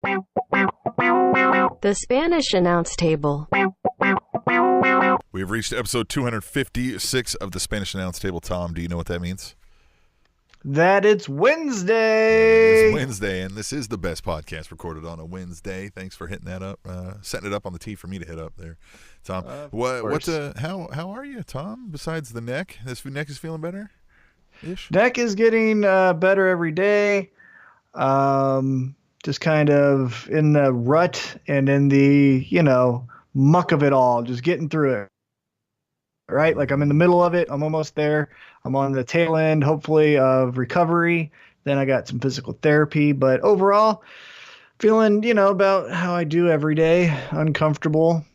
The Spanish Announce Table. We have reached episode 256 of the Spanish Announce Table. Tom, do you know what that means? That it's Wednesday. It's Wednesday, and this is the best podcast recorded on a Wednesday. Thanks for hitting that up, setting it up on the tee for me to hit up there, Tom. How are you, Tom? Besides the neck, this neck is feeling better. Neck is getting better every day. Just kind of in the rut and in the muck of it all, just getting through it. Right, like I'm in the middle of it. I'm almost there. I'm on the tail end, hopefully, of recovery. Then I got some physical therapy, but overall, feeling, about how I do every day, uncomfortable.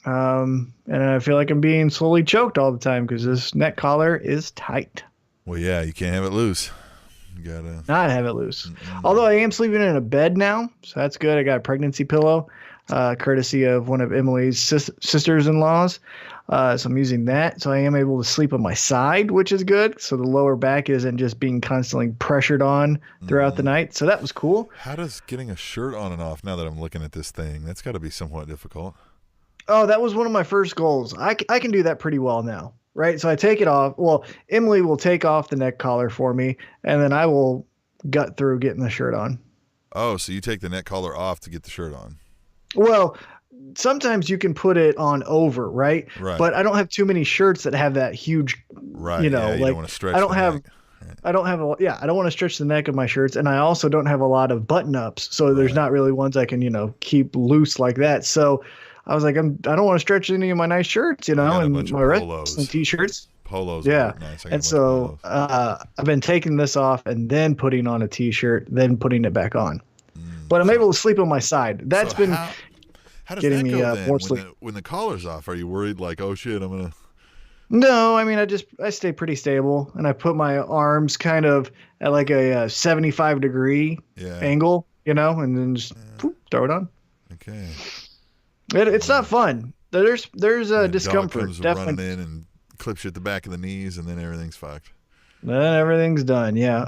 And I feel like I'm being slowly choked all the time because this neck collar is tight. Well, yeah, you can't have it loose. You gotta not have it loose. Although I am sleeping in a bed now, so that's good. I got a pregnancy pillow, courtesy of one of Emily's sisters-in-laws. So I'm using that. So I am able to sleep on my side, which is good. So the lower back isn't just being constantly pressured on throughout the night. So that was cool. How does getting a shirt on and off, now that I'm looking at this thing, that's got to be somewhat difficult. Oh, that was one of my first goals. I can do that pretty well now, right? So I take it off. Well, Emily will take off the neck collar for me, and then I will gut through getting the shirt on. Oh, so you take the neck collar off to get the shirt on. Well, sometimes you can put it on over, right? Right. But I don't have too many shirts that have that huge, right. You like don't want to stretch. I don't have. Neck. Right. I don't want to stretch the neck of my shirts, and I also don't have a lot of button ups, so there's not really ones I can keep loose like that. So I was like, I don't want to stretch any of my nice shirts, and my rest and t-shirts. Polos. Yeah. Nice. And so I've been taking this off and then putting on a t-shirt, then putting it back on. But I'm able to sleep on my side. That's been how does getting that go me then? more sleep. When the collar's off, are you worried like, oh shit, I'm gonna? No, I mean I stay pretty stable, and I put my arms kind of at like a 75 degree angle, and then just throw it on. Okay. It's not fun. There's discomfort. Dog comes definitely running in and clips you at the back of the knees, and then everything's fucked. Then everything's done. Yeah.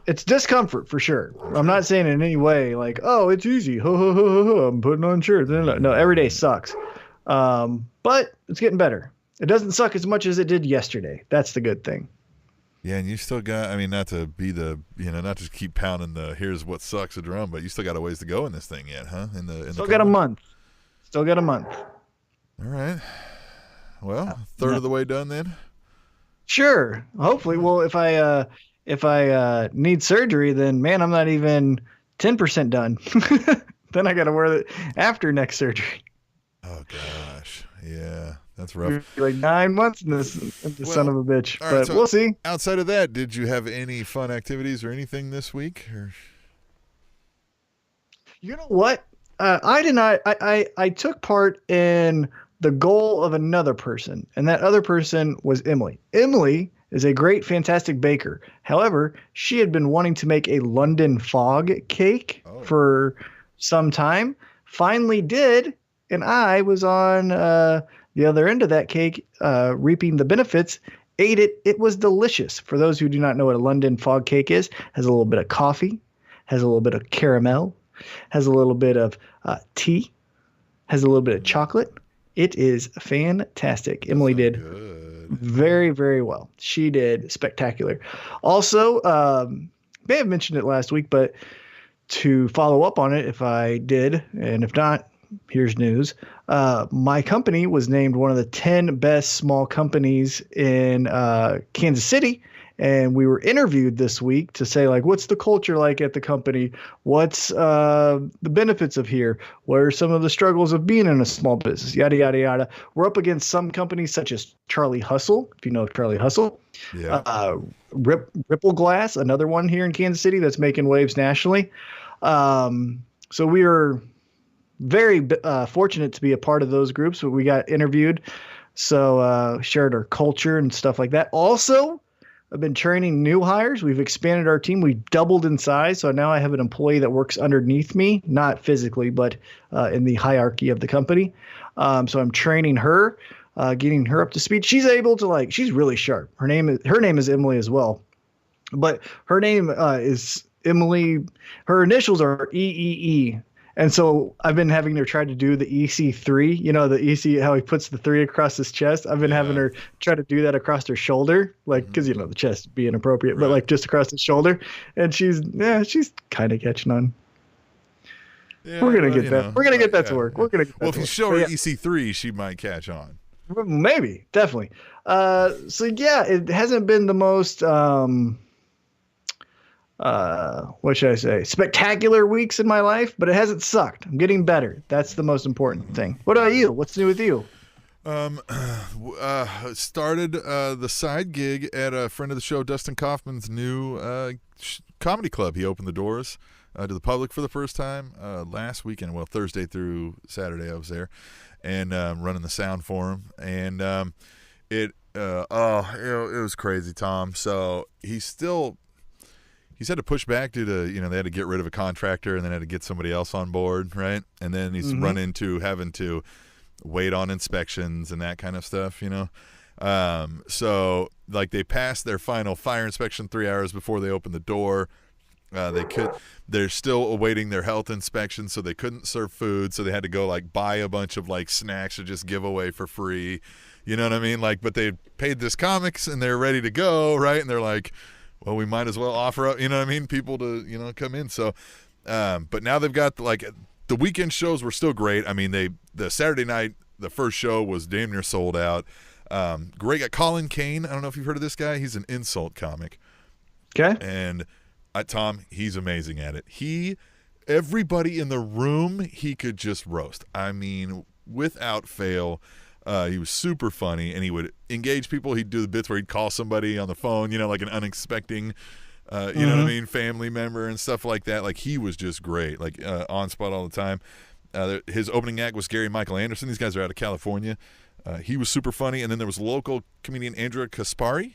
It's discomfort for sure. I'm not saying in any way like, oh, it's easy. Ho, ho, ho, ho, ho. I'm putting on shirts. No, every day sucks. But it's getting better. It doesn't suck as much as it did yesterday. That's the good thing. Yeah, and you still got, not to be not to keep pounding the here's what sucks a drum, but you still got a ways to go in this thing yet, huh? Still got a month. All right. Well, third of the way done then? Sure. Hopefully. Well, if I need surgery, then man, I'm not even 10% done. Then I got to wear it after next surgery. Oh gosh. Yeah. That's rough. Like 9 months in this son of a bitch. But so we'll see. Outside of that, did you have any fun activities or anything this week? Or? You know what? I did not. I took part in the goal of another person, and that other person was Emily. Emily is a great, fantastic baker. However, she had been wanting to make a London fog cake for some time. Finally did, and I was on the other end of that cake, reaping the benefits. Ate it. It was delicious. For those who do not know what a London fog cake is, has a little bit of coffee, has a little bit of caramel, has a little bit of tea, has a little bit of chocolate. It is fantastic. Emily did very, very well. She did spectacular. Also, may have mentioned it last week, but to follow up on it, if I did, and if not, here's news. My company was named one of the 10 best small companies in Kansas City. And we were interviewed this week to say, like, what's the culture like at the company? What's the benefits of here? What are some of the struggles of being in a small business? Yada, yada, yada. We're up against some companies such as Charlie Hustle, if you know Charlie Hustle. Yeah. Ripple Glass, another one here in Kansas City that's making waves nationally. So we are very fortunate to be a part of those groups. But we got interviewed, so shared our culture and stuff like that. Also, I've been training new hires. We've expanded our team. We doubled in size. So now I have an employee that works underneath me, not physically, but in the hierarchy of the company. So I'm training her, getting her up to speed. She's able to she's really sharp. Her name is Emily as well, but her name is Emily. Her initials are EEE. And so I've been having her try to do the EC3, the EC, how he puts the 3 across his chest. I've been having her try to do that across her shoulder, like, because, the chest being appropriate, but like just across the shoulder. And she's kind of catching on. Yeah, we're going to get that. We're going to get that to work. We're going to get that Well, if you show her EC3, she might catch on. Maybe, definitely. So yeah, it hasn't been the most, what should I say, spectacular weeks in my life, but it hasn't sucked. I'm getting better. That's the most important thing. What about you? What's new with you? Started the side gig at a friend of the show, Dustin Kaufman's new comedy club. He opened the doors to the public for the first time last weekend. Well, Thursday through Saturday I was there, and running the sound for him. And it was crazy, Tom. So he's had to push back due to, they had to get rid of a contractor and then had to get somebody else on board, right? And then he's run into having to wait on inspections and that kind of stuff, So like they passed their final fire inspection 3 hours before they opened the door. They're still awaiting their health inspection, so they couldn't serve food, so they had to go like buy a bunch of like snacks to just give away for free. You know what I mean? Like, but they paid this comics and they're ready to go, right? And they're like, well, we might as well offer up, people to, come in. So, but now they've got like the weekend shows were still great. I mean, the Saturday night, the first show was damn near sold out. Great guy, Colin Kane. I don't know if you've heard of this guy. He's an insult comic. Okay. And Tom, he's amazing at it. Everybody in the room, he could just roast. I mean, without fail. He was super funny, and he would engage people. He'd do the bits where he'd call somebody on the phone, like an unexpected, you know what I mean, family member and stuff like that. Like, he was just great, like on spot all the time. His opening act was Gary Michael Anderson. These guys are out of California. He was super funny. And then there was local comedian Andrea Kaspari,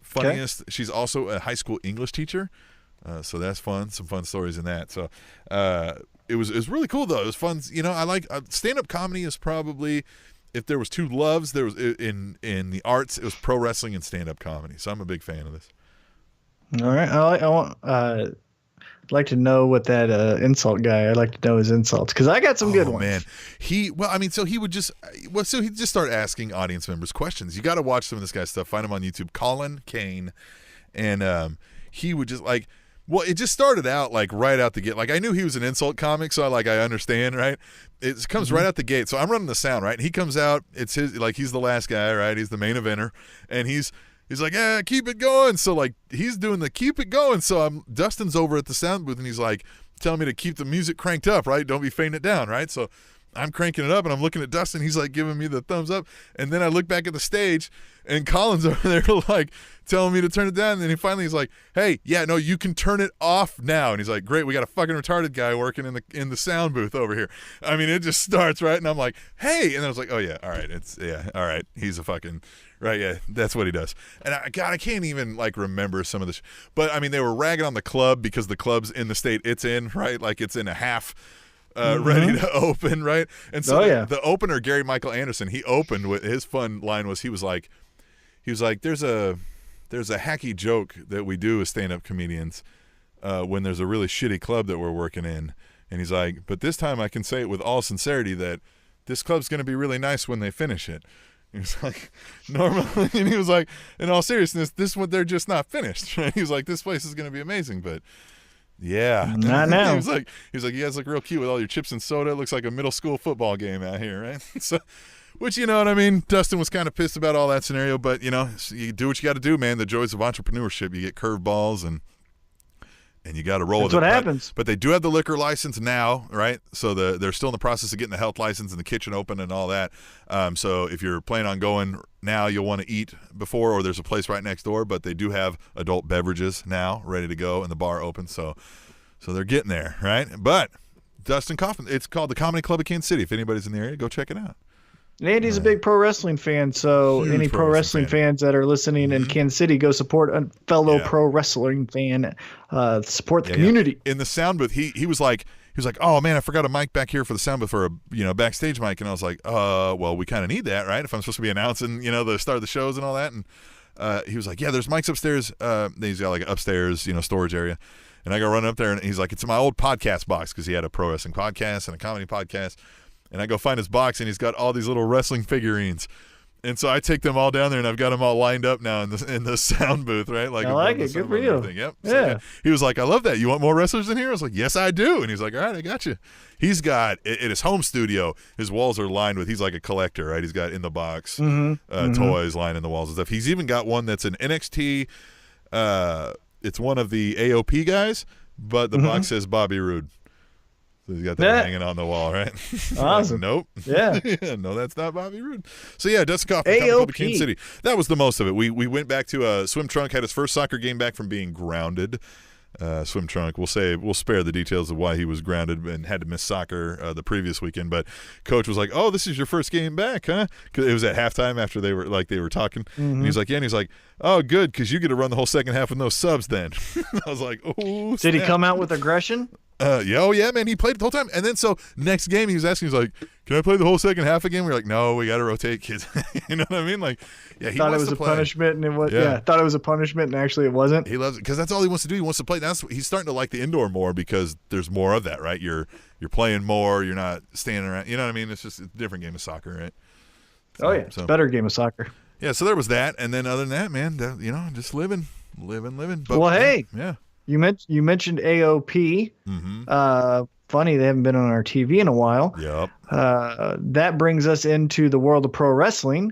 funniest. Okay. She's also a high school English teacher, so that's fun. Some fun stories in that. So it was really cool, though. It was fun. I like stand-up comedy is probably, if there was two loves, there was in the arts, it was pro wrestling and stand-up comedy. So I'm a big fan of this. All right, I'd like to know what that insult guy. I'd like to know his insults because I got some good ones. Man, he'd just start asking audience members questions. You got to watch some of this guy's stuff. Find him on YouTube, Colin Kane, and he would just like. Well, it just started out like right out the gate. Like I knew he was an insult comic, so I understand, right? It comes right out the gate. So I'm running the sound, right? And he comes out. It's his, like he's the last guy, right? He's the main eventer, and he's like, yeah, keep it going. So like he's doing the keep it going. So Dustin's over at the sound booth, and he's like telling me to keep the music cranked up, right? Don't be fading it down, right? So I'm cranking it up, and I'm looking at Dustin. He's like giving me the thumbs up, and then I look back at the stage, and Colin's over there like telling me to turn it down. And then he's like, "Hey, yeah, no, you can turn it off now." And he's like, "Great, we got a fucking retarded guy working in the sound booth over here." I mean, it just starts right, and I'm like, "Hey," and then I was like, "Oh yeah, all right, all right, he's a fucking right, yeah, that's what he does." And I can't even like remember some of this, but I mean, they were ragging on the club because the club's in the state it's in, right? Like it's in a half. Ready to open, right? And so the opener, Gary Michael Anderson, he opened with his fun line was he was like there's a hacky joke that we do as stand-up comedians when there's a really shitty club that we're working in, and he's like, but this time I can say it with all sincerity that this club's going to be really nice when they finish it. He was like, normally, and he was like, in all seriousness, this one they're just not finished. Right? He was like, this place is going to be amazing, but. Yeah, not now. He was like, you guys look real cute with all your chips and soda. It looks like a middle school football game out here, right? So, which you know what I mean. Dustin was kind of pissed about all that scenario, but you do what you got to do, man. The joys of entrepreneurship. You get curveballs and you got to roll with it. That's what happens. But they do have the liquor license now, right? So they're still in the process of getting the health license and the kitchen open and all that. So if you're planning on going now, you'll want to eat before, or there's a place right next door. But they do have adult beverages now ready to go and the bar open. So they're getting there, right? But Dustin Kaufman, it's called the Comedy Club of Kansas City. If anybody's in the area, go check it out. Andy's a big pro wrestling fan, so any pro wrestling fans that are listening in Kansas City, go support a fellow pro wrestling fan. Support the community. In the sound booth, he was like, oh man, I forgot a mic back here for the sound booth for a backstage mic, and I was like, well, we kind of need that, right? If I'm supposed to be announcing, the start of the shows and all that, and he was like, yeah, there's mics upstairs. He's got like an upstairs, storage area. And I go run up there, and he's like, it's my old podcast box, because he had a pro wrestling podcast and a comedy podcast. And I go find his box, and he's got all these little wrestling figurines. And so I take them all down there, and I've got them all lined up now in the sound booth, right? Like, I like it. Good for you. Yep. Yeah. So, he was like, I love that. You want more wrestlers in here? I was like, yes, I do. And he's like, all right, I got you. He's got, at his home studio, his walls are lined with, he's like a collector, right? He's got in the box toys lined in the walls and stuff. He's even got one that's an NXT. It's one of the AOP guys, but the box says Bobby Roode. So he's got that hanging on the wall, right? Awesome. Nope. Yeah. No, that's not Bobby Roode. So yeah, Dustin Kaufman coming to Kansas City. That was the most of it. We went back to Swim Trunk, had his first soccer game back from being grounded. Swim Trunk, we'll spare the details of why he was grounded and had to miss soccer the previous weekend, but coach was like, oh, this is your first game back, huh? Because it was at halftime after they were talking. And he's like, yeah, and he's like, oh, good, because you get to run the whole second half with no subs then. I was like, oh, did he come out with aggression? Yeah, man, he played the whole time. And then so next game he was asking, he's like, can I play the whole second half again? We're like, no, we got to rotate kids. You know what I mean? Like, yeah, he thought wants it was to a play. Punishment, and it was thought it was a punishment, and actually it wasn't. He loves it because that's all he wants to do. He wants to play. He's starting to like the indoor more because there's more of that, right? You're playing more. You're not standing around. You know what I mean? It's just a different game of soccer, right? So, it's a better game of soccer. Yeah, so there was that, and then other than that, man, just living. But, well, hey, yeah. You mentioned AOP. Funny, they haven't been on our TV in a while. Yep. That brings us into the world of pro wrestling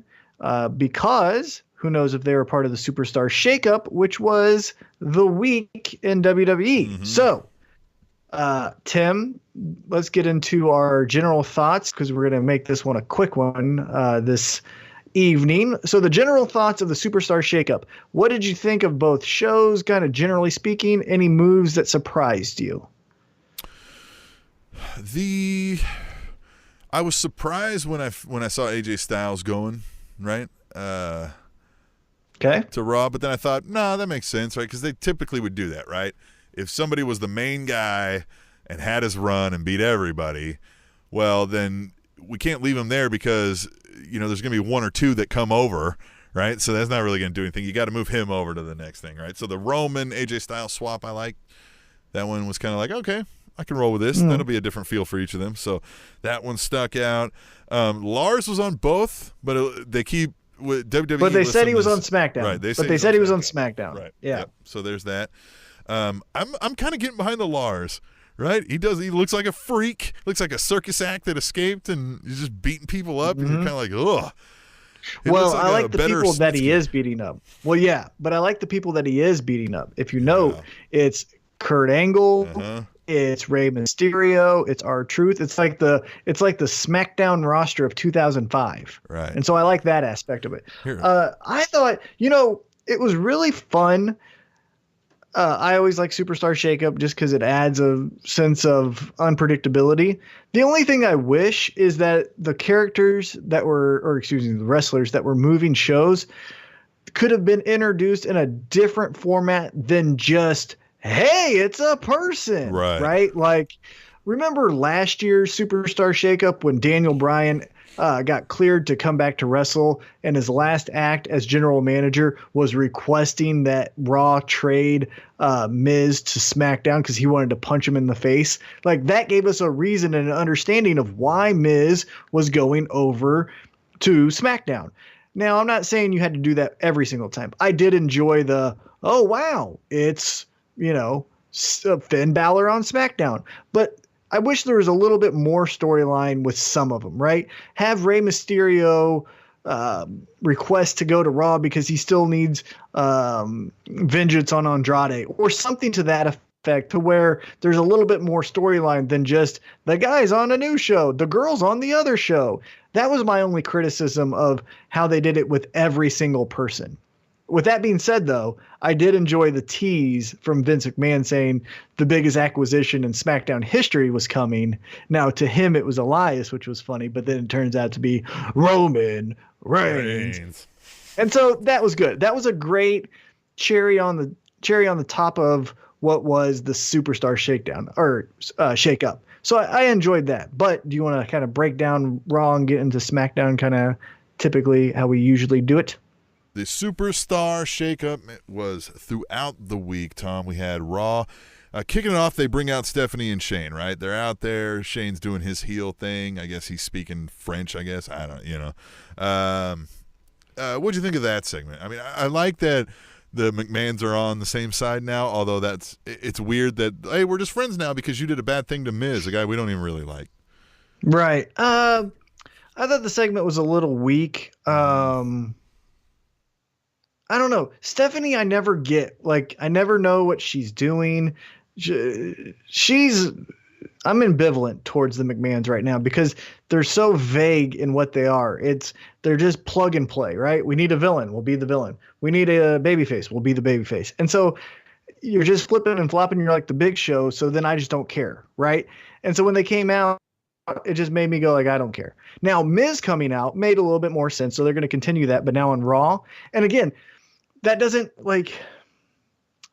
because who knows if they were part of the Superstar Shakeup, which was the week in WWE. So, Tim, let's get into our general thoughts because we're going to make this one a quick one this evening. So the general thoughts of the Superstar Shakeup. What did you think of both shows, kind of generally speaking? Any moves that surprised you? I was surprised when I saw AJ Styles going, right? Okay. To Raw, but then I thought, nah, that makes sense, right? Because they typically would do that, right? If somebody was the main guy and had his run and beat everybody, well, then we can't leave him there because, there's going to be one or two that come over, right? So that's not really going to do anything. You got to move him over to the next thing, right? So the Roman AJ Styles swap, I like. That one was kind of like, okay, I can roll with this. That'll be a different feel for each of them. So that one stuck out. Lars was on both, but they keep with WWE. But they said he was on SmackDown. Right. They said he was on SmackDown. Right. Yeah. Yep. So there's that. I'm kind of getting behind the Lars. Right? He looks like a freak. Looks like a circus act that escaped and he's just beating people up. And you're kind of like, ugh. Well, I like the people that he is beating up. Well, yeah, but I like the people that he is beating up. If you know, it's Kurt Angle, it's Rey Mysterio, it's R-Truth. It's like the SmackDown roster of 2005. Right. And so I like that aspect of it. I thought, it was really fun. I always like Superstar Shakeup just because it adds a sense of unpredictability. The only thing I wish is that the characters the wrestlers that were moving shows could have been introduced in a different format than just, hey, it's a person. Right? Like, remember last year's Superstar Shakeup when Daniel Bryan got cleared to come back to wrestle, and his last act as general manager was requesting that Raw trade Miz to SmackDown because he wanted to punch him in the face. Like, that gave us a reason and an understanding of why Miz was going over to SmackDown. Now, I'm not saying you had to do that every single time. I did enjoy oh, wow, it's, Finn Balor on SmackDown. But I wish there was a little bit more storyline with some of them, right? Have Rey Mysterio request to go to Raw because he still needs vengeance on Andrade or something to that effect, to where there's a little bit more storyline than just the guy's on a new show, the girl's on the other show. That was my only criticism of how they did it with every single person. With that being said, though, I did enjoy the tease from Vince McMahon saying the biggest acquisition in SmackDown history was coming. Now, to him, it was Elias, which was funny, but then it turns out to be Roman Reigns. And so that was good. That was a great cherry on the top of what was the Superstar Shakedown or Shakeup. So I enjoyed that. But do you want to kind of break down Raw and get into SmackDown, kind of typically how we usually do it? The Superstar Shakeup was throughout the week, Tom. We had Raw. Kicking it off, they bring out Stephanie and Shane, right? They're out there. Shane's doing his heel thing. I guess he's speaking French, I guess. I don't, what'd you think of that segment? I mean, I like that the McMahons are on the same side now, although it's weird that, hey, we're just friends now because you did a bad thing to Miz, a guy we don't even really like. Right. I thought the segment was a little weak. I don't know. Stephanie, I never get. Like, I never know what she's doing. I'm ambivalent towards the McMahons right now because they're so vague in what they are. They're just plug and play, right? We need a villain. We'll be the villain. We need a babyface. We'll be the babyface. And so you're just flipping and flopping. You're like the Big Show. So then I just don't care, right? And so when they came out, it just made me go like, I don't care. Now, Miz coming out made a little bit more sense. So they're going to continue that, but now on Raw. And again, that doesn't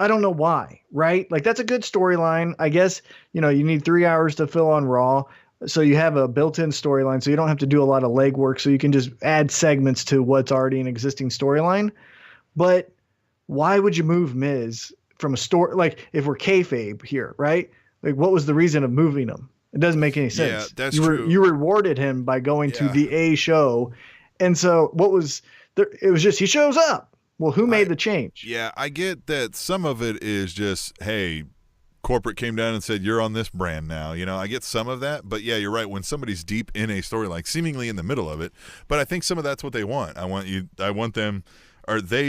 I don't know why, right? Like, that's a good storyline. I guess, you need 3 hours to fill on Raw. So you have a built-in storyline. So you don't have to do a lot of legwork. So you can just add segments to what's already an existing storyline. But why would you move Miz from a story? Like, if we're kayfabe here, right? Like, what was the reason of moving him? It doesn't make any sense. Yeah, that's true. You rewarded him by going to the A show. And so what was there? It was just, he shows up. Well, who made the change? Yeah, I get that some of it is just, hey, corporate came down and said, you're on this brand now. I get some of that. But, yeah, you're right. When somebody's deep in a story, like seemingly in the middle of it. But I think some of that's what they want. They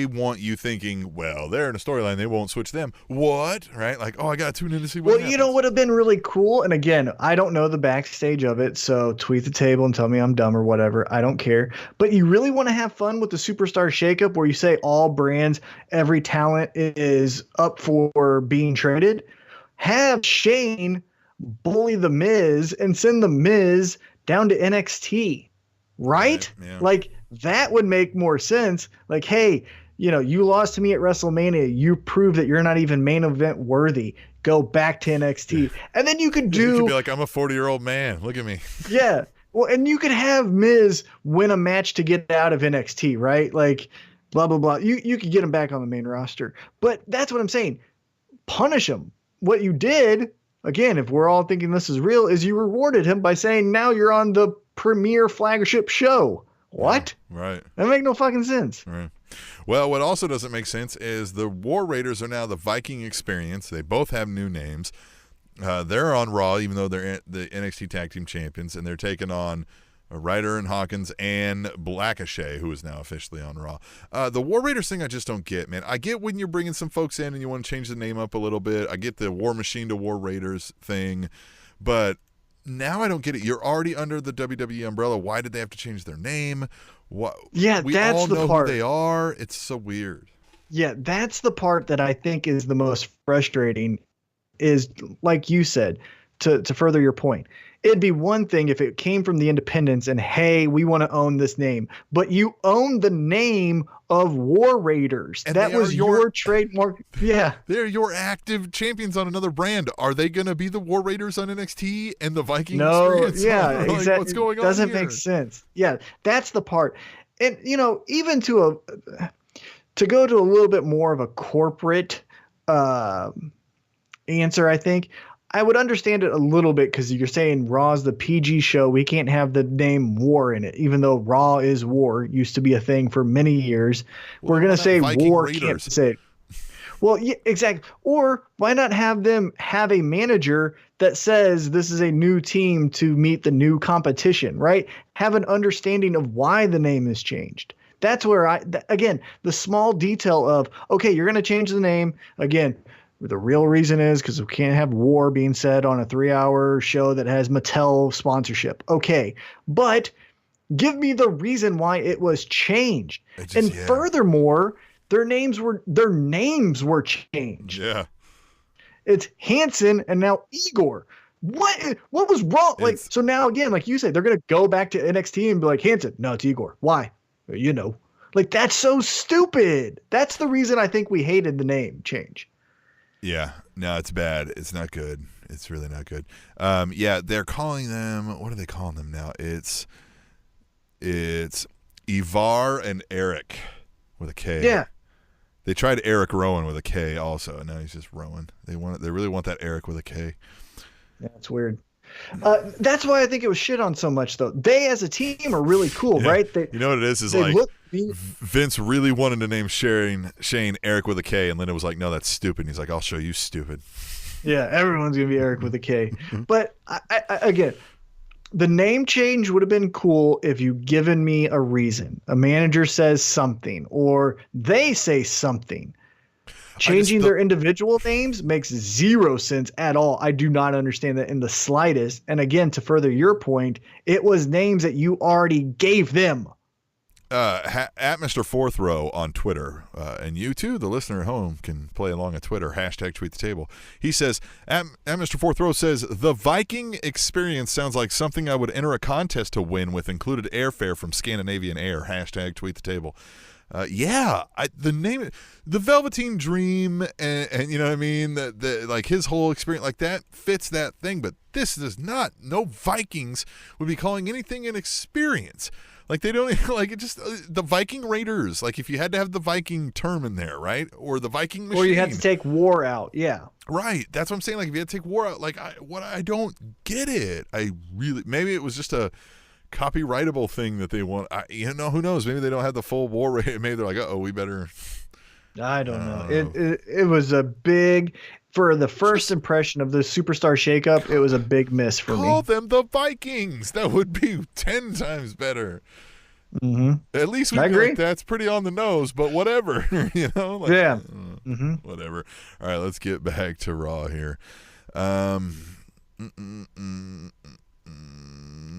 want you thinking, well, they're in a storyline. They won't switch them. What? Right? Like, oh, I got to tune in to see what happens. What would have been really cool? And again, I don't know the backstage of it, so tweet the table and tell me I'm dumb or whatever. I don't care. But you really want to have fun with the Superstar Shakeup where you say all brands, every talent is up for being traded? Have Shane bully The Miz and send The Miz down to NXT. Right? Yeah. Like, that would make more sense. Like, hey, you lost to me at WrestleMania. You prove that you're not even main event worthy. Go back to NXT. And then you could be like, I'm a 40-year-old man. Look at me. Yeah. Well, and you could have Miz win a match to get out of NXT, right? Like, blah, blah, blah. You could get him back on the main roster. But that's what I'm saying. Punish him. What you did, again, if we're all thinking this is real, is you rewarded him by saying now you're on the premier flagship show. What? Right. That make no fucking sense. Right. Well, what also doesn't make sense is the War Raiders are now the Viking Experience. They both have new names. They're on Raw, even though they're the NXT Tag Team Champions, and they're taking on Ryder and Hawkins and Blackachet, who is now officially on Raw. The War Raiders thing I just don't get, man. I get when you're bringing some folks in and you want to change the name up a little bit. I get the War Machine to War Raiders thing, but now I don't get it. You're already under the WWE umbrella. Why did they have to change their name? What? Yeah, we that's all the know part. Who they are. It's so weird. Yeah, that's the part that I think is the most frustrating. Is like you said, to further your point. It'd be one thing if it came from the independents and, hey, we want to own this name. But you own the name of War Raiders. And that was your trademark. Yeah. They're your active champions on another brand. Are they going to be the War Raiders on NXT and the Viking Experience? Yeah, like, exactly. What's going on Doesn't here? make sense. Yeah, that's the part. And, even to go to a little bit more of a corporate answer, I think, I would understand it a little bit because you're saying Raw's the PG show. We can't have the name War in it, even though Raw is War. Used to be a thing for many years. Well, we're going to say Viking War, Raiders? can't say it. Well, yeah, exactly. Or why not have them have a manager that says this is a new team to meet the new competition, right? Have an understanding of why the name is changed. That's where again, the small detail of, okay, you're going to change the name. Again, the real reason is because we can't have War being said on a 3-hour show that has Mattel sponsorship. Okay, but give me the reason why it was changed. Furthermore, their names were changed. Yeah, it's Hanson and now Igor. What was wrong? So now again, like you said, they're gonna go back to NXT and be like, Hanson, no, it's Igor. Why? Like, that's so stupid. That's the reason I think we hated the name change. Yeah, no, it's bad. It's not good. It's really not good. Yeah, they're calling them. What are they calling them now? It's Ivar and Eric with a K. Yeah, They tried Eric Rowan with a K also, and now he's just Rowan. They really want that Eric with a K. Yeah, it's weird. That's why I think it was shit on so much, though. They, as a team, are really cool, right? You know what it is like Vince really wanted to name Shane Eric with a K, and Linda was like, no, that's stupid. And he's like, I'll show you stupid. Yeah, everyone's going to be Eric with a K. But, again, the name change would have been cool if you given me a reason. A manager says something, or they say something. Changing their individual names makes zero sense at all. I do not understand that in the slightest. And again, to further your point, it was names that you already gave them. At Mr. Fourth Row on Twitter, and you too, the listener at home, can play along at Twitter, #TweetTheTable. He says, at Mr. Fourth Row says, the Viking experience sounds like something I would enter a contest to win with included airfare from Scandinavian Air, #TweetTheTable. The name, the Velveteen Dream, and you know what I mean, the like his whole experience, like that fits that thing, but this does not. No Vikings would be calling anything an experience. Like they don't like it. Just the Viking Raiders. Like if you had to have the Viking term in there, right, or the Viking machine, or you had to take war out, yeah, right. That's what I'm saying. Like if you had to take war out, like I don't get it. Maybe it was just a copyrightable thing that they want. Who knows? Maybe they don't have the full war rate. Maybe they're like, we better. I don't know. It was a big, for the first impression of the Superstar Shakeup, it was a big miss for me. Call them the Vikings. That would be 10 times better. Mm-hmm. At least we agree. Like, that's pretty on the nose, but whatever. Yeah. Whatever. All right, let's get back to Raw here.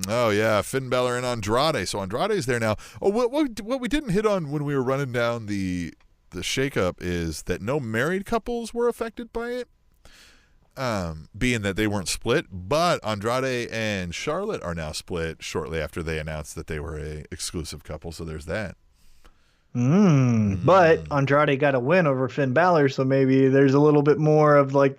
Oh yeah, Finn Balor and Andrade. So Andrade's there now. Oh, what we didn't hit on when we were running down the shakeup is that no married couples were affected by it, being that they weren't split. But Andrade and Charlotte are now split shortly after they announced that they were a exclusive couple. So there's that. But Andrade got a win over Finn Balor, so maybe there's a little bit more of like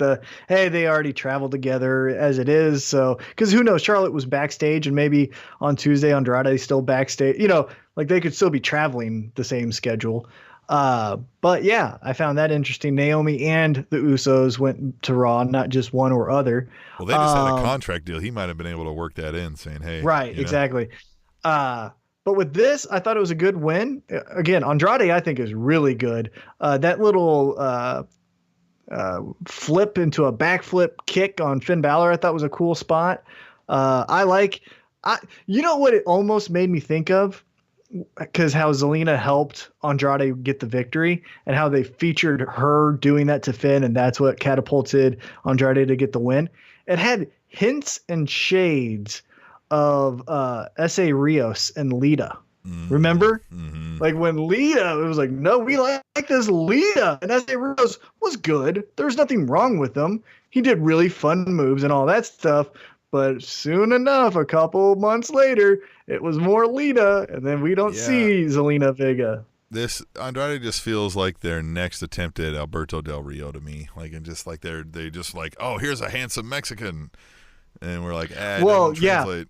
they already traveled together as it is. So, because who knows, Charlotte was backstage, and maybe on Tuesday Andrade's still backstage. Like they could still be traveling the same schedule. But yeah, I found that interesting. Naomi and the Usos went to Raw, not just one or other. Well, they just had a contract deal. He might have been able to work that in, saying, "Hey, right, exactly." But with this, I thought it was a good win. Again, Andrade, I think, is really good. That little flip into a backflip kick on Finn Balor, I thought was a cool spot. You know what it almost made me think of? Because how Zelina helped Andrade get the victory and how they featured her doing that to Finn, and that's what catapulted Andrade to get the win. It had hints and shades of S.A. Rios and Lita. Remember? Mm-hmm. Like when Lita, it was like, no, we like this Lita. And S.A. Rios was good. There's nothing wrong with him. He did really fun moves and all that stuff. But soon enough, a couple months later, it was more Lita, and then we don't see Zelina Vega. This Andrade just feels like their next attempt at Alberto Del Rio to me. Like, and just like they just like, oh, here's a handsome Mexican, and we're like, well, yeah,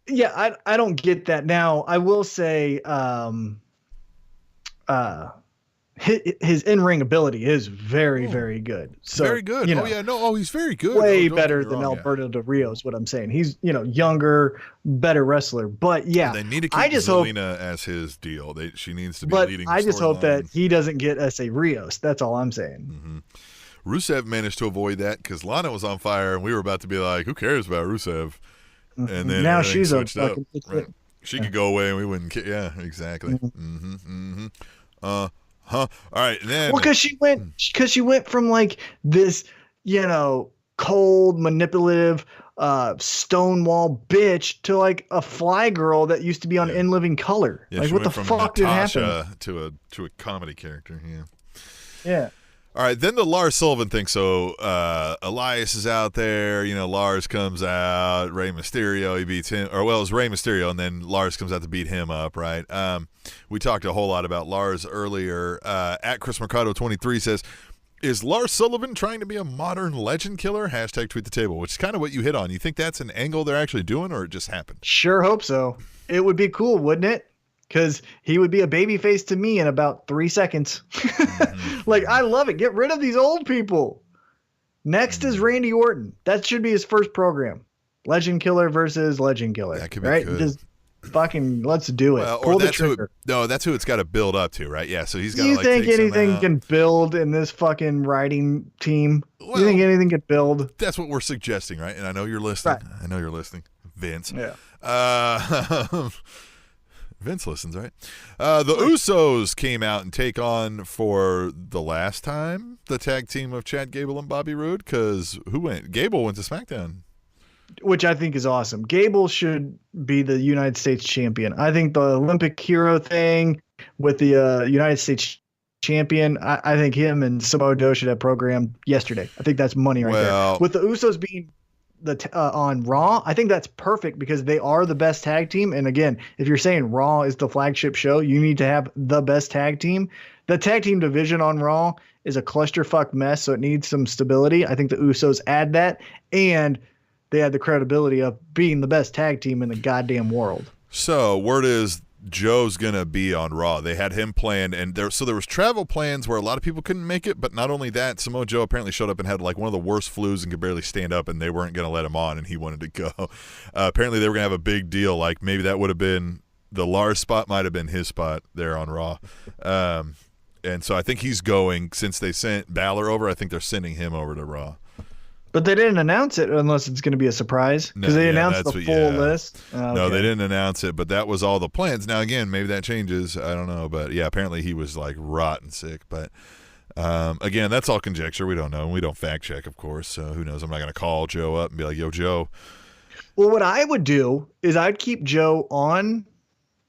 yeah, I don't get that. Now, I will say, his in-ring ability is very, very good. So, very good. He's very good. Way better than Alberto Del Rio is what I'm saying. He's, younger, better wrestler. But yeah, they need to keep Zelina as his deal. She needs to be leading. I just hope that he doesn't get S.A. Rios. That's all I'm saying. Mm-hmm. Rusev managed to avoid that because Lana was on fire, and we were about to be like, "Who cares about Rusev?" And then now she's switched up. Right. She could go away, and we wouldn't care. Yeah, exactly. All right, then. Well, because she went from like this, cold, manipulative, stonewall bitch to like a fly girl that used to be on In Living Color. Yeah, like, what the fuck did happen? To a comedy character. Yeah. Yeah. All right, then the Lars Sullivan thing. So Elias is out there. Lars comes out. Rey Mysterio, he beats him. It was Rey Mysterio, and then Lars comes out to beat him up, right? We talked a whole lot about Lars earlier. At Chris Mercado 23 says, is Lars Sullivan trying to be a modern legend killer? #TweetTheTable, which is kind of what you hit on. You think that's an angle they're actually doing, or it just happened? Sure hope so. It would be cool, wouldn't it? because he would be a babyface to me in about 3 seconds. Like, I love it. Get rid of these old people. Next is Randy Orton. That should be his first program. Legend Killer versus Legend Killer. That could be right? good. Just fucking let's do it. Well, Pull the trigger. That's who it's got to build up to, right? Yeah, so he's got to You like think take anything can build in this fucking writing team? Well, you think anything can build? That's what we're suggesting, right? And I know you're listening. Right. I know you're listening, Vince. Yeah. Vince listens, right? The Usos came out and take on, for the last time, the tag team of Chad Gable and Bobby Roode, because who went? Gable went to SmackDown. Which I think is awesome. Gable should be the United States champion. I think the Olympic hero thing with the United States champion, I think him and Samoa Joe should have programmed yesterday. I think that's money right there. With the Usos being on Raw, I think that's perfect because they are the best tag team. And again, if you're saying Raw is the flagship show, you need to have the best tag team. The tag team division on Raw is a clusterfuck mess, so it needs some stability. I think the Usos add that, and they had the credibility of being the best tag team in the goddamn world. So word is Joe's going to be on Raw. They had him planned, and there was travel plans where a lot of people couldn't make it, but not only that, Samoa Joe apparently showed up and had like one of the worst flus and could barely stand up, and they weren't going to let him on, and he wanted to go. Apparently they were going to have a big deal, like maybe that would have been the Lars spot, might have been his spot there on Raw. And so I think he's going. Since they sent Balor over, I think they're sending him over to Raw. But they didn't announce it unless it's going to be a surprise because they announced the full list. Okay. No, they didn't announce it, but that was all the plans. Now, again, maybe that changes. I don't know. But, yeah, apparently he was, like, rotten sick. But, again, that's all conjecture. We don't know. We don't fact check, of course. So who knows? I'm not going to call Joe up and be like, yo, Joe. Well, what I would do is I'd keep Joe on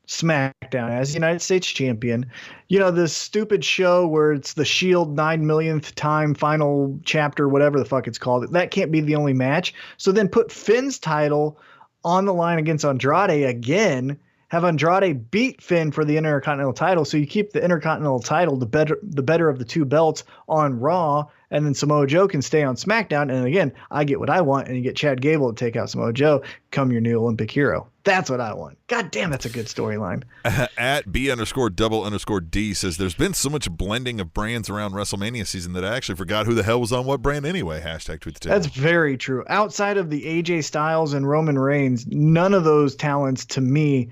SmackDown as United States champion. You know, this stupid show where it's the Shield 9 millionth time final chapter, whatever the fuck it's called. That can't be the only match. So then put Finn's title on the line against Andrade again. Have Andrade beat Finn for the Intercontinental title. So you keep the Intercontinental title, the better of the two belts, on Raw, and then Samoa Joe can stay on SmackDown. And again, I get what I want, and you get Chad Gable to take out Samoa Joe, come your new Olympic hero. That's what I want. God damn, that's a good storyline. At B_double_D says, there's been so much blending of brands around WrestleMania season that I actually forgot who the hell was on what brand anyway. Hashtag tweet the table. That's very true. Outside of the AJ Styles and Roman Reigns, none of those talents to me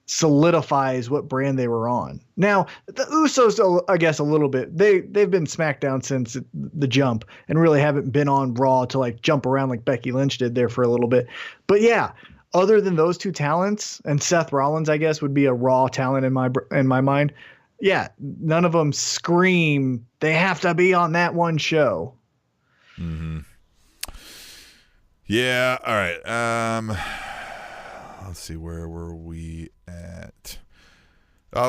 solidifies what brand they were on. Now, the Usos, I guess a little bit, they've been SmackDown since the jump and really haven't been on Raw to like jump around like Becky Lynch did there for a little bit. But yeah, other than those two talents, and Seth Rollins, I guess, would be a Raw talent in my mind. Yeah, none of them scream they have to be on that one show. Mm-hmm. Yeah. All right. Let's see, where were we at?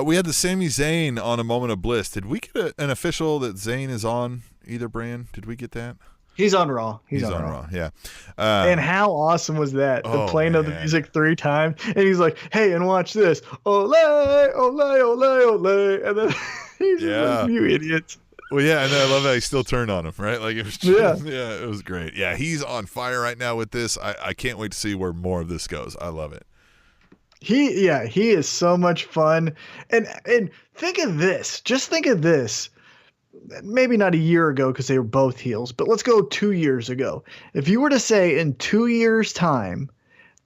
We had the Sami Zayn on A Moment of Bliss. Did we get an official that Zayn is on either brand? Did we get that? He's on Raw. He's on Raw. Yeah. And how awesome was that? The playing of the music 3 times. And he's like, hey, and watch this. Ole, ole, ole, ole. And then he's just like, you idiots. Well, yeah, and I love how he still turned on him, right? Like, it was just, yeah, it was great. Yeah, he's on fire right now with this. I can't wait to see where more of this goes. I love it. He is so much fun. And think of this. Just think of this. Maybe not a year ago because they were both heels, but let's go 2 years ago. If you were to say in 2 years' time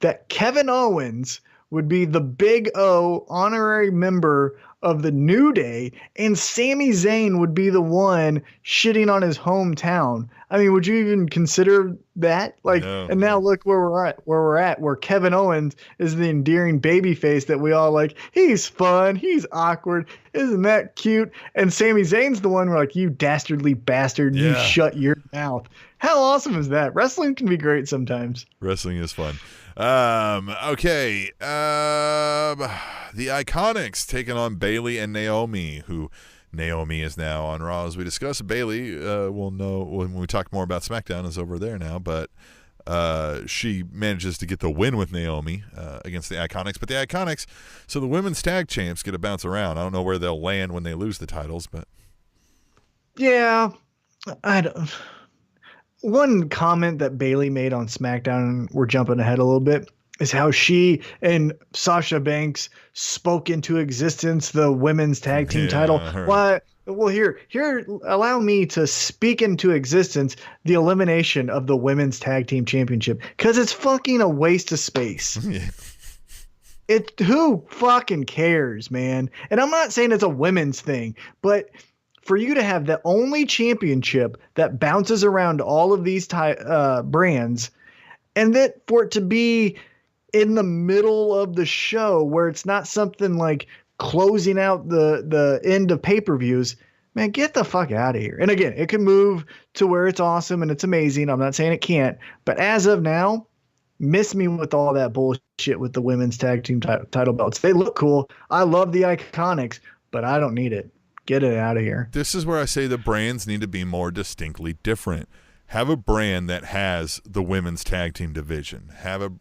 that Kevin Owens would be the Big O honorary member of the New Day and Sami Zayn would be the one shitting on his hometown, I mean, would you even consider that? Like, no. And now look where we're at, where Kevin Owens is the endearing baby face that we all like. He's fun. He's awkward. Isn't that cute? And Sami Zayn's the one where like, you dastardly bastard, you shut your mouth. How awesome is that? Wrestling can be great sometimes. Wrestling is fun. Okay. The Iconics taking on Bayley and Naomi, who Naomi is now on Raw as we discussed. Bayley, we'll know when we talk more about SmackDown, is over there now, but she manages to get the win with Naomi against the Iconics. But the Iconics, so the women's tag champs get to bounce around. I don't know where they'll land when they lose the titles, but yeah, I don't. One comment that Bayley made on SmackDown, and we're jumping ahead a little bit. is how she and Sasha Banks spoke into existence the women's tag team title. Why? Well, here, allow me to speak into existence the elimination of the women's tag team championship, because it's fucking a waste of space. Who fucking cares, man? And I'm not saying it's a women's thing, but for you to have the only championship that bounces around all of these brands, and that for it to be in the middle of the show where it's not something like closing out the end of pay-per-views, man, get the fuck out of here. And again, it can move to where it's awesome and it's amazing. I'm not saying it can't, but as of now, miss me with all that bullshit with the women's tag team title belts. They look cool. I love the Iconics, but I don't need it. Get it out of here. This is where I say the brands need to be more distinctly different. Have a brand that has the women's tag team division.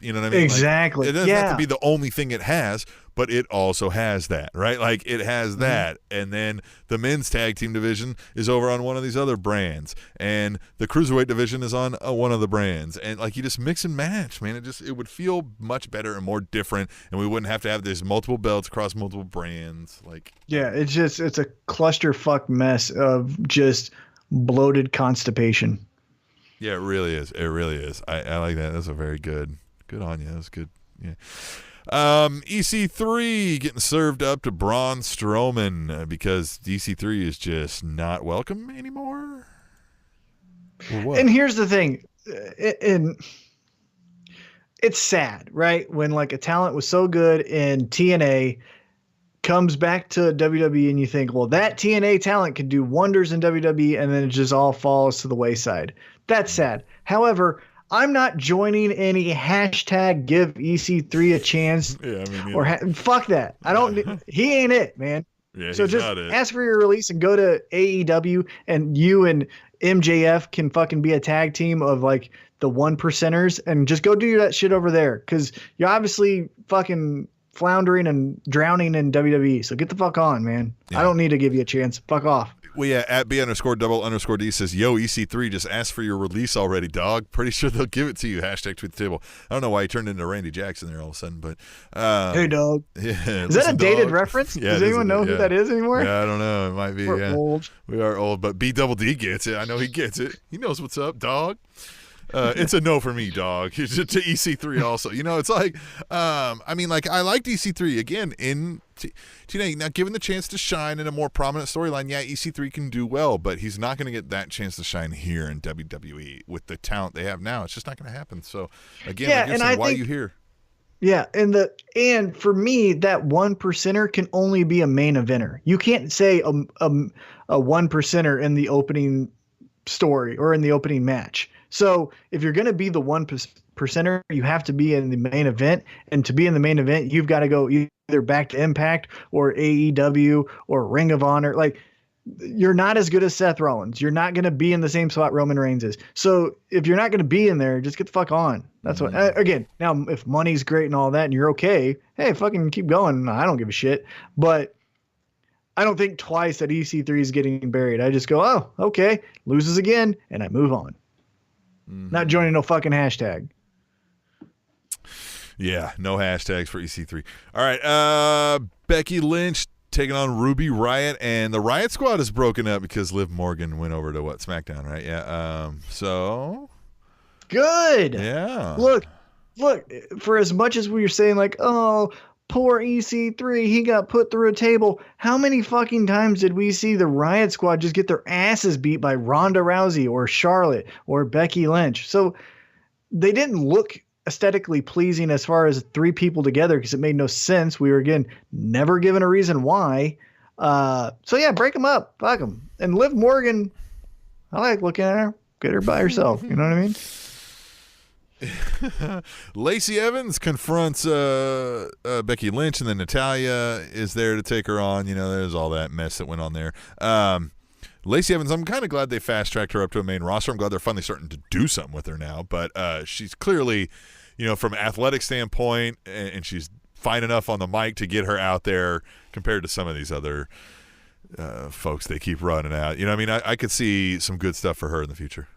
You know what I mean? Exactly. Like, it doesn't have to be the only thing it has, but it also has that, right? Like it has that. And then the men's tag team division is over on one of these other brands. And the cruiserweight division is on one of the brands. And like you just mix and match, man. It would feel much better and more different. And we wouldn't have to have these multiple belts across multiple brands. Like, yeah, it's a clusterfuck mess of just bloated constipation. Yeah, it really is. It really is. I like that. That's a very good on you. That was good. Yeah. EC3 getting served up to Braun Strowman because EC3 is just not welcome anymore. And here's the thing. It's sad, right? When like a talent was so good in TNA comes back to WWE and you think, well, that TNA talent could do wonders in WWE, and then it just all falls to the wayside. That's sad. However, I'm not joining any hashtag give EC3 a chance. Yeah, I mean, fuck that. I don't. He ain't it, man. Yeah, so just ask for your release and go to AEW, and you and MJF can fucking be a tag team of like the 1%ers, and just go do that shit over there, because you're obviously fucking floundering and drowning in WWE. So get the fuck on, man. Yeah. I don't need to give you a chance. Fuck off. Well, yeah, at B_double_D says, yo, EC3, just ask for your release already, dog. Pretty sure they'll give it to you. Hashtag tweet the table. I don't know why he turned into Randy Jackson there all of a sudden, but. Hey, dog. Yeah, is that a dated reference? Yeah, does anyone know who that is anymore? Yeah, I don't know. It might be. We're old. We are old, but B_D gets it. I know he gets it. He knows what's up, dog. It's a no for me, dog. To EC3 also. You know, it's like, I mean, like, I liked EC3 again in TNA. Now, given the chance to shine in a more prominent storyline, yeah, EC3 can do well, but he's not going to get that chance to shine here in WWE with the talent they have now. It's just not going to happen. So, again, yeah, like you're saying, why are you here? Yeah, and for me, that 1%er can only be a main eventer. You can't say a 1%er in the opening story or in the opening match. So if you're going to be the 1%er, you have to be in the main event. And to be in the main event, you've got to go either back to Impact or AEW or Ring of Honor. Like, you're not as good as Seth Rollins. You're not going to be in the same spot Roman Reigns is. So if you're not going to be in there, just get the fuck on. That's what, again, now if money's great and all that and you're okay, hey, fucking keep going. I don't give a shit. But I don't think twice that EC3 is getting buried. I just go, oh, okay, loses again, and I move on. Not joining no fucking hashtag. Yeah, no hashtags for EC3. All right, Becky Lynch taking on Ruby Riott, and the Riott Squad is broken up because Liv Morgan went over to SmackDown, right? Yeah. So good. Yeah. Look. For as much as we were saying, like, oh, poor EC3, he got put through a table. How many fucking times did we see the Riott Squad just get their asses beat by Ronda Rousey or Charlotte or Becky Lynch? So they didn't look aesthetically pleasing as far as three people together because it made no sense. We were, again, never given a reason why. So, yeah, break them up. Fuck them. And Liv Morgan, I like looking at her. Get her by herself. You know what I mean? Lacey Evans confronts Becky Lynch, and then Natalya is there to take her on. You know, there's all that mess that went on there. Lacey Evans, I'm kind of glad they fast-tracked her up to a main roster. I'm glad they're finally starting to do something with her now. But she's clearly, you know, from an athletic standpoint, and she's fine enough on the mic to get her out there compared to some of these other folks they keep running out. You know what I mean? I could see some good stuff for her in the future.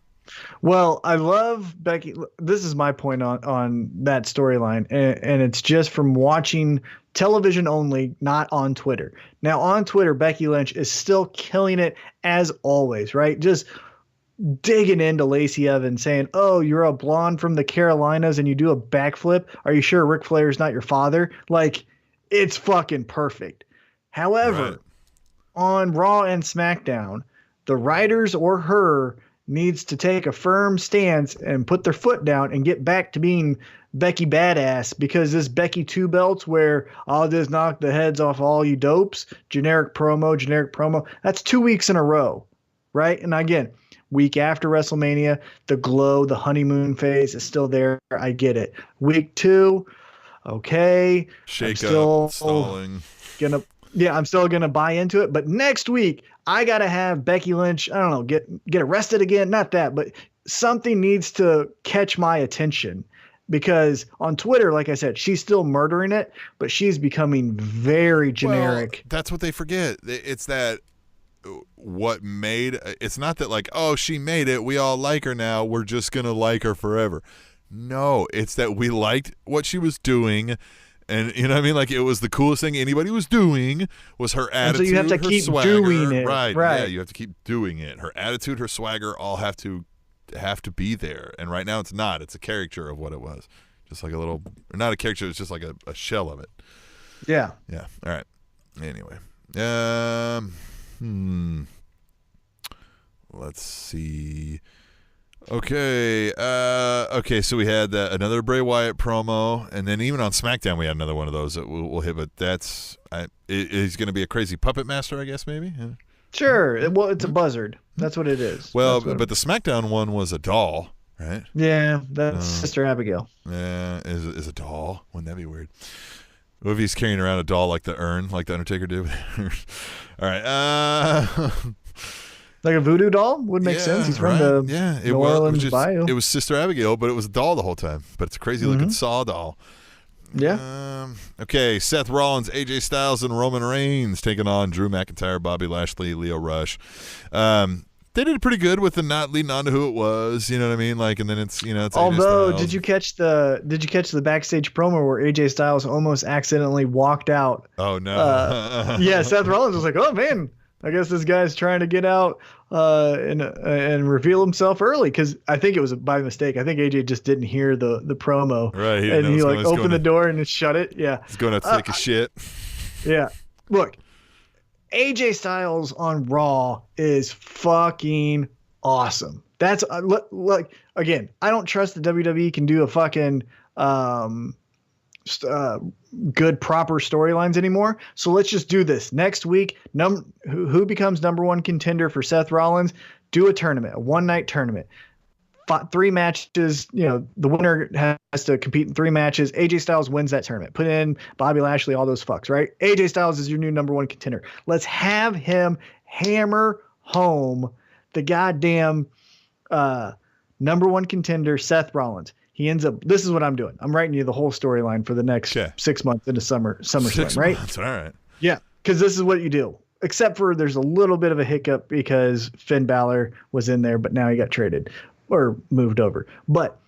Well, I love Becky. This is my point on that storyline, and it's just from watching television only, not on Twitter. Now, on Twitter, Becky Lynch is still killing it as always, right? Just digging into Lacey Evans, saying, "Oh, you're a blonde from the Carolinas and you do a backflip. Are you sure Ric Flair is not your father?" Like, it's fucking perfect. However, Right. on Raw and SmackDown, the writers or her needs to take a firm stance and put their foot down and get back to being Becky Badass, because this Becky two belts where I'll just knock the heads off all you dopes, generic promo, that's 2 weeks in a row, right? And again, week after WrestleMania, the glow, the honeymoon phase is still there. I get it. Week 2, okay. Shakeup, stalling. I'm still gonna buy into it. But next week, I gotta have Becky Lynch, I don't know, get arrested again. Not that, but something needs to catch my attention. Because on Twitter, like I said, she's still murdering it, but she's becoming very generic. Well, that's what they forget. It's that it's not that like, oh, she made it, we all like her now, we're just gonna like her forever. No, it's that we liked what she was doing, and you know what I mean, like it was the coolest thing anybody was doing was her attitude. So you have to her keep swagger. doing it, right? Yeah, you have to keep doing it. Her attitude, her swagger, all have to be there, and right now it's not. It's a caricature of what it was, just like a little, or not a caricature, it's just like a shell of it. Yeah All right, anyway, let's see. Okay, so we had another Bray Wyatt promo, and then even on SmackDown we had another one of those that we'll hit, but he's going to be a crazy puppet master, I guess, maybe. Yeah. Sure. Well, it's a buzzard. That's what it is. Well, but the SmackDown one was a doll, right? Yeah, that's Sister Abigail. Yeah, is a doll. Wouldn't that be weird? What if he's carrying around a doll like the urn, like the Undertaker did? All right. Like a voodoo doll would make sense. He's from the New Orleans Bayou. It was Sister Abigail, but it was a doll the whole time. But it's a crazy looking saw doll. Yeah. Okay, Seth Rollins, AJ Styles, and Roman Reigns taking on Drew McIntyre, Bobby Lashley, Leo Rush. They did pretty good with the not leading on to who it was. You know what I mean? Like, and then it's it's. Although, did you catch the backstage promo where AJ Styles almost accidentally walked out? Oh no! Yeah, Seth Rollins was like, "Oh man, I guess this guy's trying to get out and reveal himself early," because I think it was by mistake. I think AJ just didn't hear the promo, right? And he like opened the door and shut it. Yeah, he's going out to take a shit. Yeah, look, AJ Styles on Raw is fucking awesome. That's like, again, I don't trust the WWE can do a fucking good proper storylines anymore. So let's just do this next week. Who becomes number one contender for Seth Rollins? Do a tournament, a one-night tournament. 3 matches. The winner has to compete in 3 matches. AJ Styles wins that tournament. Put in Bobby Lashley, all those fucks, right? AJ Styles is your new number one contender. Let's have him hammer home the goddamn number one contender, Seth Rollins. He ends up. This is what I'm doing. I'm writing you the whole storyline for the next 6 months into SummerSlam, right? That's all right. Yeah, because this is what you do. Except for there's a little bit of a hiccup because Finn Balor was in there, but now he got traded or moved over. But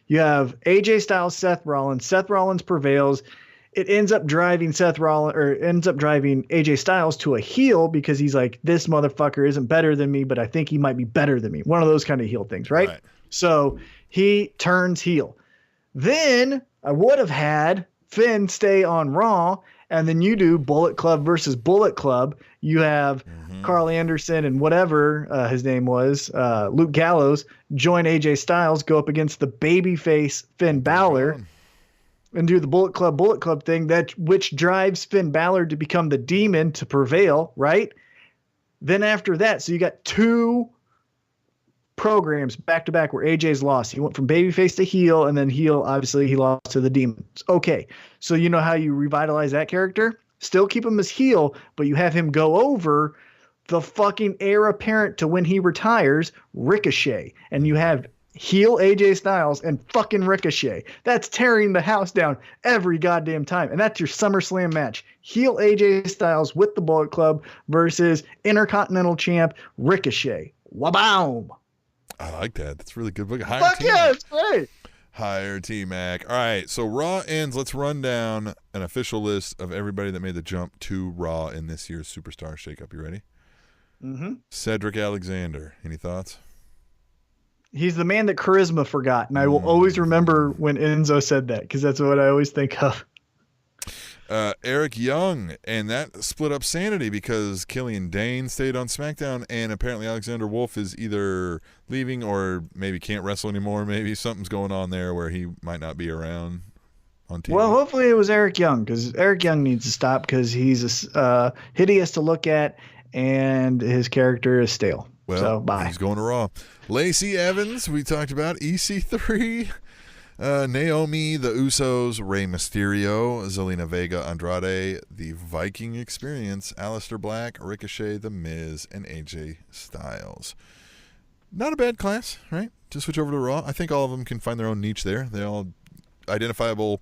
you have AJ Styles, Seth Rollins. Seth Rollins prevails. It ends up driving AJ Styles to a heel because he's like, this motherfucker isn't better than me, but I think he might be better than me. One of those kind of heel things, right? So he turns heel. Then I would have had Finn stay on Raw, and then you do Bullet Club versus Bullet Club. You have Carl Anderson and whatever his name was, Luke Gallows, join AJ Styles, go up against the babyface Finn Balor, and do the Bullet Club thing, which drives Finn Balor to become the demon to prevail, right? Then after that, so you got 2 programs back to back where AJ's lost. He went from babyface to heel, and then heel, obviously, he lost to the demons. Okay, so you know how you revitalize that character? Still keep him as heel, but you have him go over the fucking heir apparent to when he retires, Ricochet, and you have heel AJ Styles and fucking Ricochet. That's tearing the house down every goddamn time, and that's your SummerSlam match. Heel AJ Styles with the Bullet Club versus Intercontinental Champ Ricochet. Waboom! I like that. That's a really good book. Fuck yeah, it's great. Hire T-Mac. All right, so Raw ends. Let's run down an official list of everybody that made the jump to Raw in this year's Superstar Shakeup. You ready? Mm-hmm. Cedric Alexander. Any thoughts? He's the man that charisma forgot, and I will always remember when Enzo said that because that's what I always think of. Eric Young, and that split up Sanity because Killian Dane stayed on SmackDown, and apparently Alexander Wolf is either leaving or maybe can't wrestle anymore. Maybe something's going on there where he might not be around on TV. Well, hopefully it was Eric Young because Eric Young needs to stop because he's hideous to look at and his character is stale. Well, so bye. He's going to Raw. Lacey Evans, we talked about. EC3. Naomi, the Usos, Rey Mysterio, Zelina Vega, Andrade, the Viking Experience, Aleister Black, Ricochet, The Miz, and AJ Styles. Not a bad class, right? To switch over to Raw. I think all of them can find their own niche there. They all identifiable,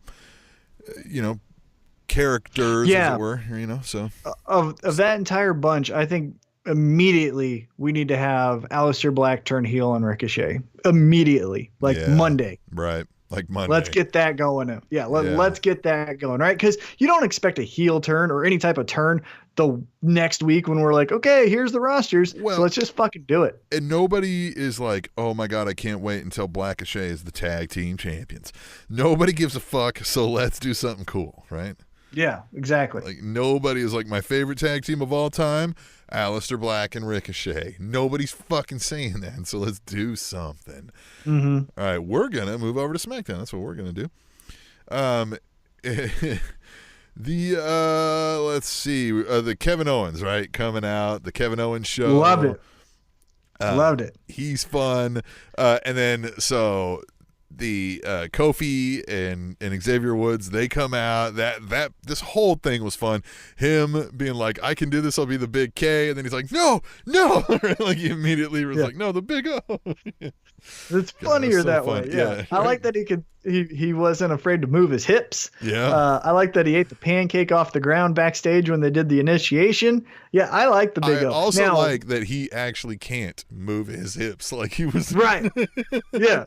characters, as it were, so. Of that entire bunch, I think immediately we need to have Aleister Black turn heel on Ricochet. Immediately. Monday. Right. Like Monday. Let's get that going. Let's get that going, right? Because you don't expect a heel turn or any type of turn the next week when we're like, okay, here's the rosters. Well, so let's just fucking do it. And nobody is like, oh my God, I can't wait until Black and Shay is the tag team champions. Nobody gives a fuck, so let's do something cool, right? Yeah, exactly. Like nobody is like my favorite tag team of all time, Aleister Black and Ricochet. Nobody's fucking saying that, so let's do something. Mm-hmm. All right, we're going to move over to SmackDown. That's what we're going to do. Let's see, the Kevin Owens, right, coming out, the Kevin Owens show. Loved it. Loved it. He's fun. And then, so the Kofi and Xavier Woods, they come out. This whole thing was fun. Him being like, I can do this, I'll be the big K, and then he's like, no like he immediately was like, no, the big O. It's funnier that way. Yeah. I like that he wasn't afraid to move his hips. Yeah. I like that he ate the pancake off the ground backstage when they did the initiation. Yeah, I like the big O. I also like that he actually can't move his hips like he was right. Yeah.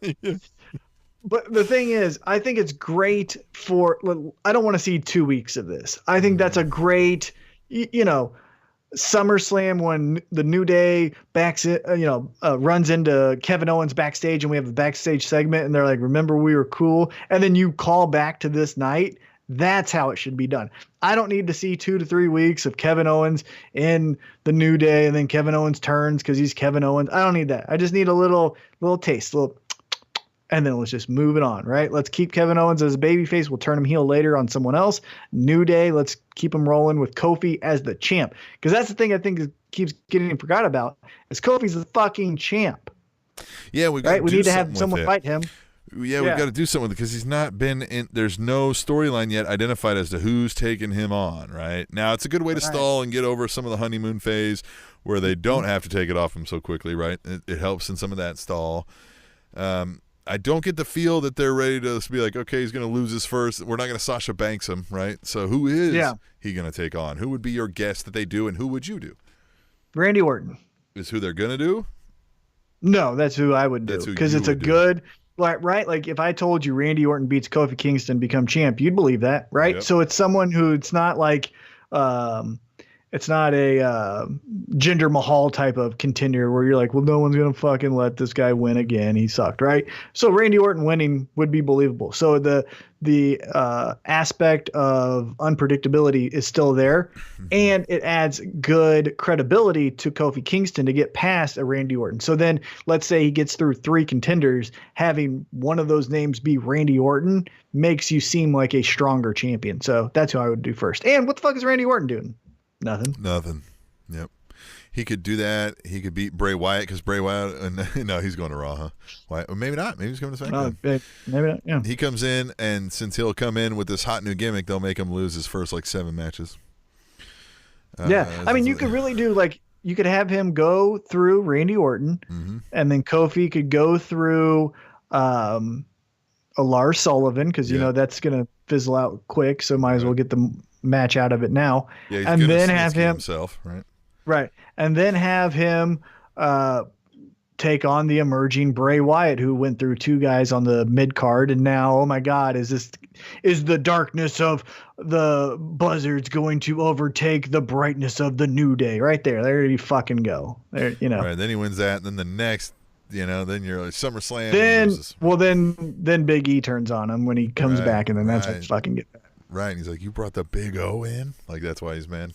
But the thing is, I think it's great I don't want to see 2 weeks of this. I think that's a great, SummerSlam when the New Day runs into Kevin Owens backstage and we have a backstage segment and they're like, remember we were cool. And then you call back to this night. That's how it should be done. I don't need to see 2 to 3 weeks of Kevin Owens in the New Day and then Kevin Owens turns because he's Kevin Owens. I don't need that. I just need a little taste, and then let's just move it on, right? Let's keep Kevin Owens as a babyface. We'll turn him heel later on someone else. New Day, let's keep him rolling with Kofi as the champ. Because that's the thing I think keeps getting forgot about is Kofi's the fucking champ. Yeah, we need to have someone fight him. Yeah, we've got to do something with it because he's not been in. There's no storyline yet identified as to who's taking him on. Right now, it's a good way to stall and get over some of the honeymoon phase where they don't have to take it off him so quickly. Right, it helps in some of that stall. I don't get the feel that they're ready to be like, okay, he's going to lose his first. We're not going to Sasha Banks him, right? So who is he going to take on? Who would be your guess that they do, and who would you do? Randy Orton. Is who they're going to do? No, that's who I would do because it's a good – right? Like if I told you Randy Orton beats Kofi Kingston, become champ, you'd believe that, right? Yep. So it's someone who it's not like it's not a Jinder Mahal type of contender where you're like, well, no one's going to fucking let this guy win again. He sucked, right? So Randy Orton winning would be believable. So the aspect of unpredictability is still there, and it adds good credibility to Kofi Kingston to get past a Randy Orton. So then let's say he gets through 3 contenders, having one of those names be Randy Orton makes you seem like a stronger champion. So that's who I would do first. And what the fuck is Randy Orton doing? Nothing. Yep. He could do that. He could beat Bray Wyatt because Bray Wyatt. No, he's going to Raw, huh? Wyatt, or maybe not. Maybe he's going to SmackDown. Maybe not. Yeah. He comes in, and since he'll come in with this hot new gimmick, they'll make him lose his first 7 matches. I mean, you could really do you could have him go through Randy Orton, and then Kofi could go through Lars Sullivan because that's going to fizzle out quick. So might as well get the match out of it now, and then have him himself, right, and then have him take on the emerging Bray Wyatt, who went through 2 guys on the mid card, and now, oh my God, is the darkness of the Buzzards going to overtake the brightness of the New Day? Right there you fucking go. There, Right, then he wins that, and then the next, then you're like SummerSlam. Then Big E turns on him when he comes back, and then that's what fucking get back. Right, and he's like, "You brought the Big O in," like that's why he's mad.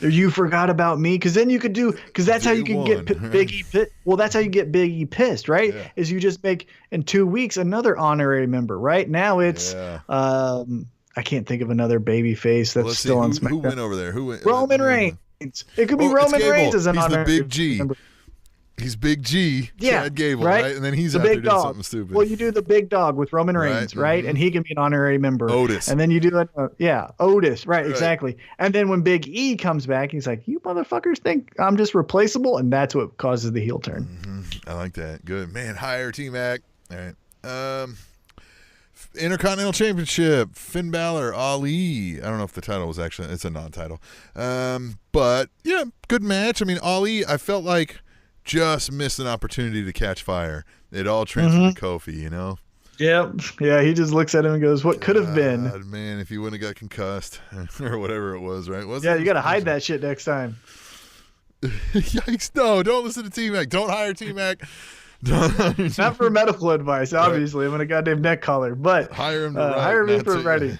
You forgot about me, because then you could because that's how you can get Big E pissed. Well, that's how you get Big E pissed, right? Yeah. Is you just make in 2 weeks another honorary member. Right now it's I can't think of another baby face that's still on SmackDown. Who went over there? Who went? Roman Reigns. It could be Roman Reigns as an honorary. He's the Big G. Member. He's Big G, Chad Gable, right? And then he's the out big there doing dog. Something stupid. Well, you do the big dog with Roman Reigns, right? Mm-hmm. And he can be an honorary member. Otis. And then you do it, Otis, right, exactly. And then when Big E comes back, he's like, "You motherfuckers think I'm just replaceable?" And that's what causes the heel turn. Mm-hmm. I like that. Good. Man, hire T-Mac. All right. Intercontinental Championship, Finn Balor, Ali. I don't know if the title was it's a non-title. But, yeah, good match. I mean, Ali, I felt like just missed an opportunity to catch fire. It all transferred to Kofi, Yep. Yeah, he just looks at him and goes, "What could have been?" Man, if he wouldn't have got concussed or whatever it was, right? You got to hide that shit next time. Yikes. No, don't listen to T-Mac. Don't hire T-Mac. Not for medical advice, obviously. I'm in a goddamn neck collar, but hire him to hire me for writing.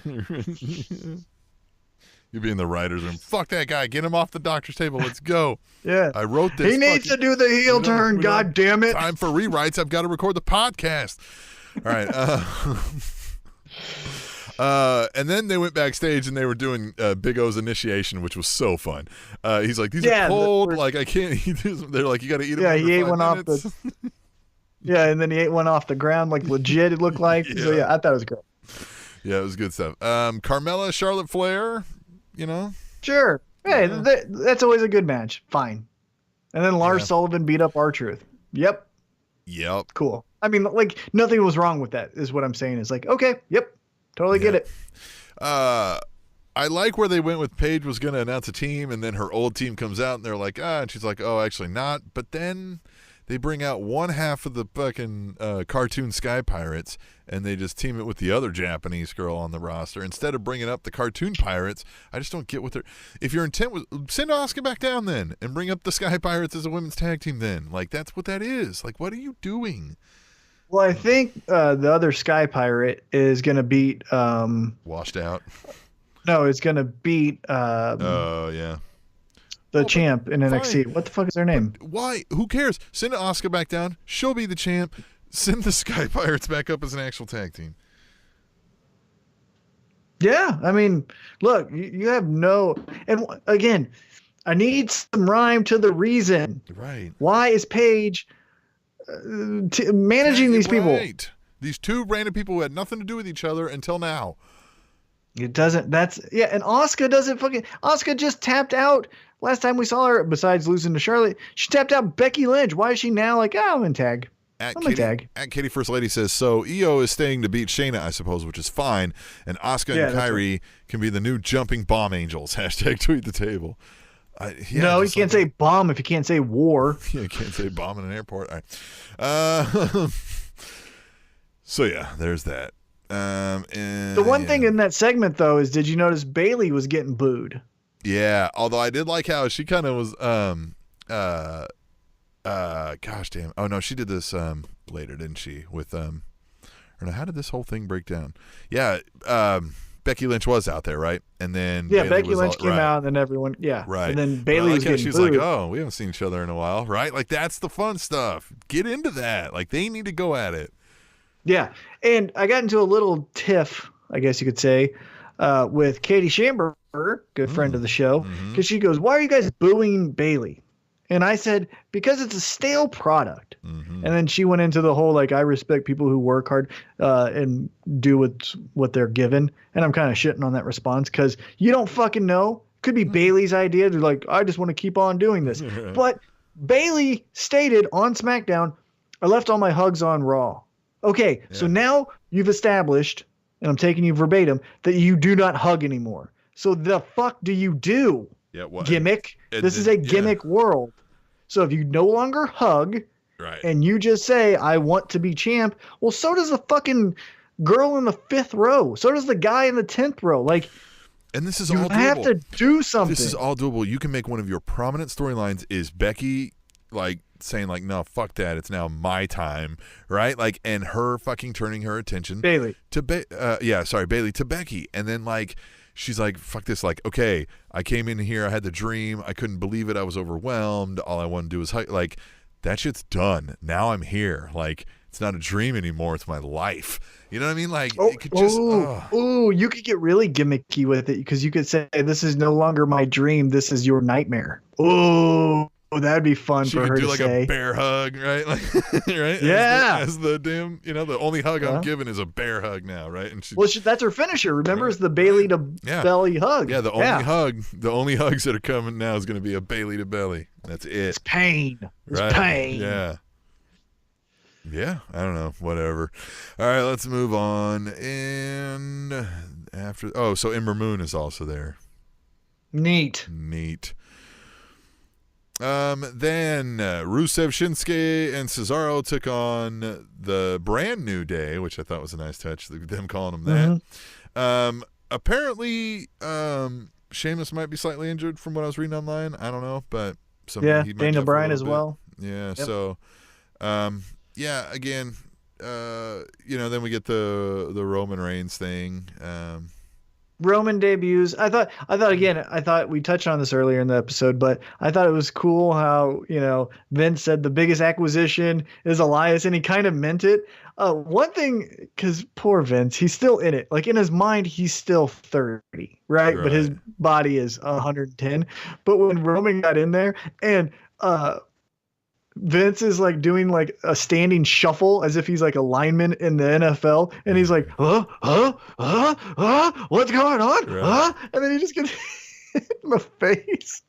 You'd be in the writer's room. Fuck that guy. Get him off the doctor's table. Let's go. Yeah. I wrote this. He needs to do the heel turn. God damn it. Time for rewrites. I've got to record the podcast. All right. And then they went backstage and they were doing Big O's initiation, which was so fun. He's like, "These are cold. Like, I can't eat this." They're like, "You got to eat them." Yeah, he ate one off the. Yeah, and then he ate one off the ground, like legit. It looked like. So I thought it was great. Yeah, it was good stuff. Carmella, Charlotte Flair. Sure. Hey, that's always a good match. Fine. And then Lars Sullivan beat up R-Truth. Yep. Cool. I mean, like, nothing was wrong with that, is what I'm saying. It's like, okay, yep, totally get it. I like where they went with Paige was going to announce a team, and then her old team comes out, and they're like, and she's like, "Oh, actually not." But then they bring out one half of the fucking cartoon Sky Pirates, and they just team it with the other Japanese girl on the roster. Instead of bringing up the cartoon pirates, I just don't get what they're... If your intent was... Send Asuka back down then, and bring up the Sky Pirates as a women's tag team then. Like, that's what that is. Like, what are you doing? Well, I think the other Sky Pirate is going to beat... Washed out? No, it's going to beat... yeah. The champ in NXT. Fine. What the fuck is her name? But why? Who cares? Send Asuka back down. She'll be the champ. Send the Sky Pirates back up as an actual tag team. Yeah, I mean, look, you have no... And again, I need some rhyme to the reason. Right. Why is Paige managing these people? These two random people who had nothing to do with each other until now. It doesn't... That's... Yeah, and Asuka doesn't fucking... Asuka just tapped out... Last time we saw her, besides losing to Charlotte, she tapped out Becky Lynch. Why is she now like, I'm in tag? At Katie First Lady says, so Io is staying to beat Shayna, I suppose, which is fine. And Asuka and Kairi can be the new jumping bomb angels. # tweet the table. No, you can't say bomb if you can't say war. Yeah, you can't say bomb in an airport. All right. So, yeah, there's that. The one thing in that segment, though, is did you notice Bayley was getting booed? Yeah, although I did like how she kind of was, gosh damn. Oh, no, she did this later, didn't she? With, or no, how did this whole thing break down? Yeah, Becky Lynch was out there, right? And then Becky Lynch came out, and then everyone, right. And then Bayley was getting she's booed. Like, oh, we haven't seen each other in a while, right? Like, that's the fun stuff. Get into that. Like, they need to go at it. Yeah, and I got into a little tiff, I guess you could say, with Katie Shamber, good friend of the show, because she goes, "Why are you guys booing Bayley?" And I said, "Because it's a stale product." And then she went into the whole, like, I respect people who work hard and do what they're given. And I'm kind of shitting on that response because you don't fucking know. Could be Bayley's idea to, like, I just want to keep on doing this. But Bayley stated on SmackDown, "I left all my hugs on Raw." Okay, so now you've established, and I'm taking you verbatim, that you do not hug anymore. So the fuck do you do? Yeah, what? Gimmick. This is a gimmick world. So if you no longer hug, Right. and you just say, I want to be champ, well, so does the fucking girl in the 5th row. So does the guy in the 10th row. Like, and this is you all doable. have to do something. This is all doable. You can make one of your prominent storylines is Becky, like, saying, like, no, fuck that. It's now my time, right? Like, and her fucking turning her attention. Bailey. Bailey to Becky. And then, like, she's like, fuck this. Like, okay, I came in here. I had the dream. I couldn't believe it. I was overwhelmed. All I want to do is, like, that shit's done. Now I'm here. Like, it's not a dream anymore. It's my life. You know what I mean? Like, it could just. You could get really gimmicky with it because you could say, this is no longer my dream. This is your nightmare. Oh, that'd be fun for her to say. She could do like a bear hug, right? Like, right? Yeah. As the damn, the only hug I'm given is a bear hug now, right? And that's her finisher. Remember, it's the Bailey to belly hug. Yeah, the only hugs that are coming now is going to be a Bailey to belly. That's it. It's pain. It's pain. Yeah. Yeah, I don't know. Whatever. All right, let's move on. And so Ember Moon is also there. Neat. Then Rusev, Shinsuke, and Cesaro took on the Brand New Day, which I thought was a nice touch, them calling them that. Apparently, Sheamus might be slightly injured from what I was reading online. I don't know, but Daniel Bryan as well. Yeah, yep. So, again, then we get the Roman Reigns thing. Roman debuts. I thought we touched on this earlier in the episode, but I thought it was cool how, Vince said the biggest acquisition is Elias, and he kind of meant it. One thing, because poor Vince, he's still in it. Like, in his mind, he's still 30, right? But his body is 110. But when Roman got in there and Vince is like doing like a standing shuffle as if he's like a lineman in the NFL, and he's like, what's going on? Right. And then he just gets hit in the face.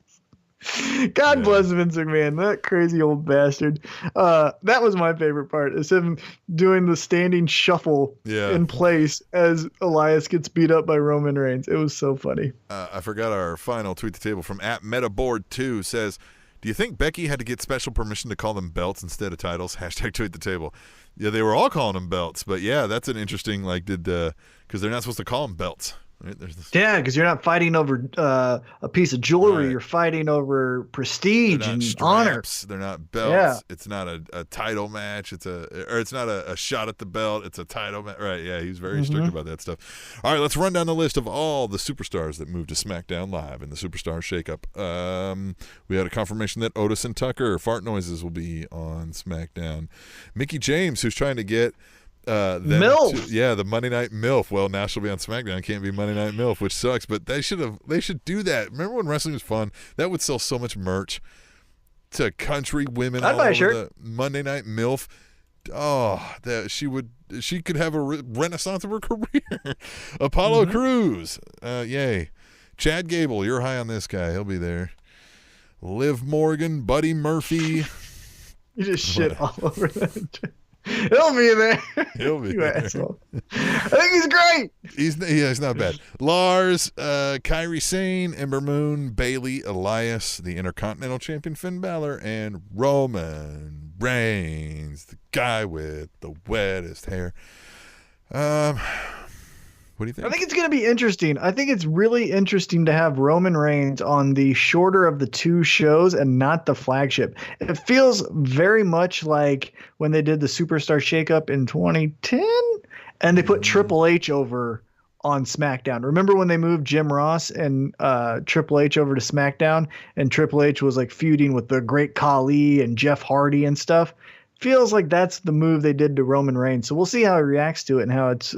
God bless Vince McMahon, that crazy old bastard. That was my favorite part, is him doing the standing shuffle in place as Elias gets beat up by Roman Reigns. It was so funny. I forgot our final tweet the table from @MetaBoard2 says, do you think Becky had to get special permission to call them belts instead of titles? # tweet the table. Yeah, they were all calling them belts, but that's an interesting, because they're not supposed to call them belts. Right? Yeah, because you're not fighting over a piece of jewelry. Right. You're fighting over prestige and honor. They're not belts. Yeah. It's not a title match. It's not a shot at the belt. It's a title match. Right? Yeah, he's very strict about that stuff. All right, let's run down the list of all the superstars that moved to SmackDown Live in the Superstar Shakeup. We had a confirmation that Otis and Tucker fart noises will be on SmackDown. Mickey James, who's trying to get MILF. The Monday Night MILF. Well, now she'll be on SmackDown. Can't be Monday Night MILF, which sucks. But they should do that. Remember when wrestling was fun? That would sell so much merch to country women. I'd buy a shirt. The Monday Night MILF. Oh, she could have a renaissance of her career. Apollo Crews. Yay. Chad Gable. You're high on this guy. He'll be there. Liv Morgan, Buddy Murphy. You just shit all over that. He'll be there. He'll be there. Asshole. I think he's great. He's not bad. Lars, Kairi Sane, Ember Moon, Bailey, Elias, the Intercontinental Champion Finn Balor, and Roman Reigns, the guy with the wettest hair. What do you think? I think it's going to be interesting. I think it's really interesting to have Roman Reigns on the shorter of the two shows and not the flagship. It feels very much like when they did the Superstar Shakeup in 2010 and they put Triple H over on SmackDown. Remember when they moved Jim Ross and Triple H over to SmackDown, and Triple H was like feuding with the Great Khali and Jeff Hardy and stuff? Feels like that's the move they did to Roman Reigns. So we'll see how he reacts to it and how it's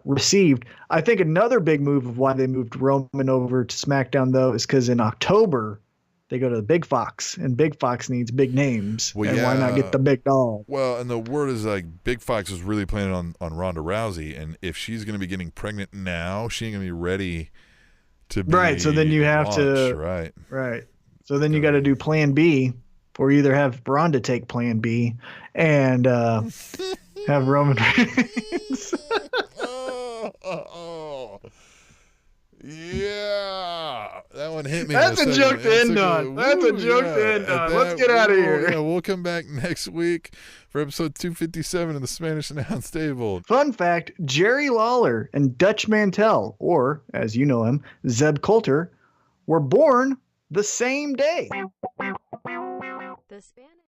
received. I think another big move of why they moved Roman over to SmackDown, though, is because in October they go to the Big Fox, and Big Fox needs big names. Well, and why not get the big dog? Well, and the word is like Big Fox is really planning on Ronda Rousey, and if she's going to be getting pregnant now, she ain't going to be ready to be right. So then you have to right. So then you got to do Plan B, or either have Ronda take Plan B and have Roman Reigns. Yeah, That one hit me. That's a joke to end on. That's a joke to end on. Let's get out of here. Yeah, we'll come back next week for episode 257 of the Spanish Announce Table. Fun fact, Jerry Lawler and Dutch Mantel, or as you know him, Zeb Coulter, were born the same day. The Spanish